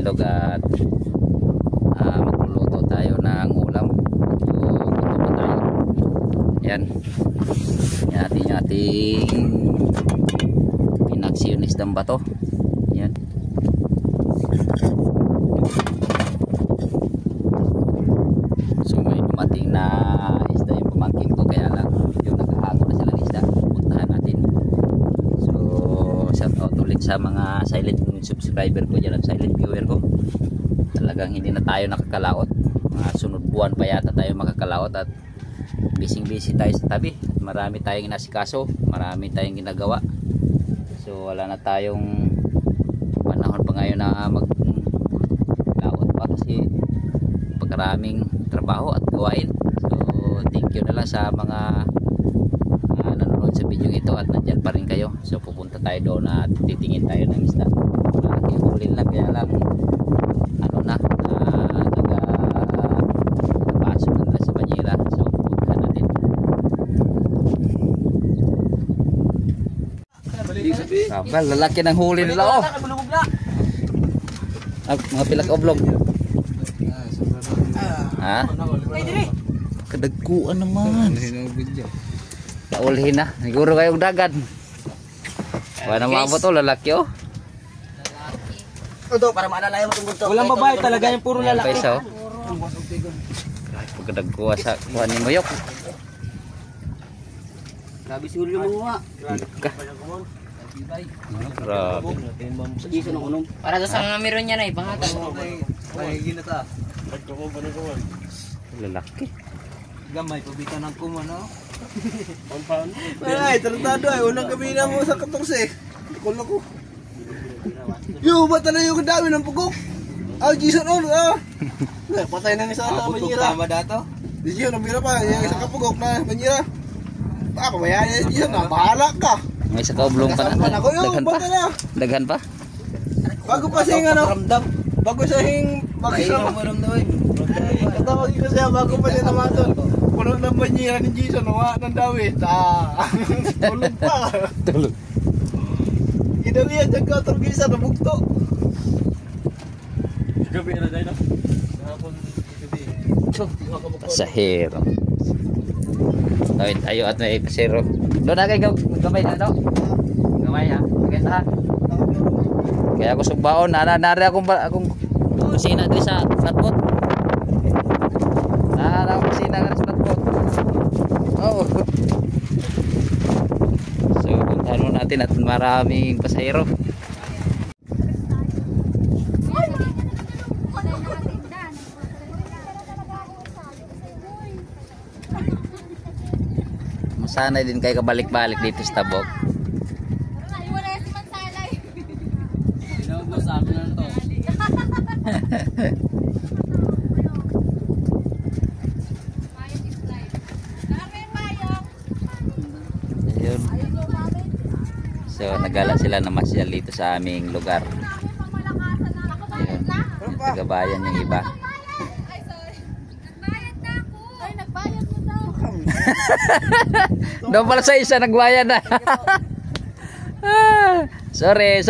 ilog at magluluto tayo ng ulam. So gutom na tayo. Yan. Yan ating pinagsiyonisdang bato. Yan. So may dumating na isda yung pamangkin ko, kaya lang yung naghahango na sila ng isda. Puntahan natin. So shout out ulit sa mga silent subscriber ko dyan at silent viewer ko. Talagang hindi na tayo nakakalaot. Mga sunod buwan pa yata tayo makakalaot at busy tayo sa tabi. Marami tayong inasikaso, marami tayong ginagawa. So wala na tayong panahon pa ngayon na maglaot pa kasi pagkaraming trabaho at gawain. So thank you na lang sa mga nanonood sa video ito at nandyan pa rin kayo. So pupunta tayo doon at titingin tayo ng isda. Malaki ulil na, kaya lang ano na nagpasok na nila sa banyera. So pupunta natin. Sabal, lalaki ng huli nila oh. Mga pilak oblong. Ha? Kadagkuan naman. Naulhin na. Siguro kayong dagan. Wala na mabot oh, lalaki oh. Ito, para maalala mo tungkol to. Walang babae talaga, yung puro lalaki. Pesa oh. Pagkadagkuha sa kuha ni Moyok. Grabe siguro yung mga. Grabe. Isa ng unong. Para sa mga meron niya na ipangatan. Ay, ginata. Lalaki. Gamay, pabitan ng kumano. Ay, tratado ay. Unang kabina mo sa 14. Kulo ko. Yo, ba't na yung dami ng pugok? Ah, Jason on, ah. Patay na isa sa manyira. Tama dato. Di Jason, namira pa. Yung isa kapugok na manyira. Pabayaan niya, Jason, na. Bahala ka. May isa kaublong pa na. Ako yung Daghan pa. bata na. Daghan pa. Bago pa siyang ano. Bago siyang Mahirap magsama. mo ramdawin. Katawagin ko siya, bago pa siya namatol. Puno ng manyira ni Jason, nawa ng dawit. Ah, tulog pa. Tulog. Ginalian dyan ka, turgisa na bugto. Gabi na dahil na. Hapon gabi. Pasahero. Tawid tayo at may pasahero. Doon na kayo gamay na daw. Gamay ha. Maganda ha. Kaya ako sugbaon. Nari akong kusina doon sa flatboat. Nari akong kusina ka sa flatboat. Oh. So puntahan mo natin at maraming pasahero. Masanay din kayo kabalik-balik dito sa Tabok. Sinaubos sa amin na to. Ayun. So nagala sila na masyal dito sa aming lugar. Ayun. Tagabayan yung iba. Doon pala sa isa nagbayad na. Sorry.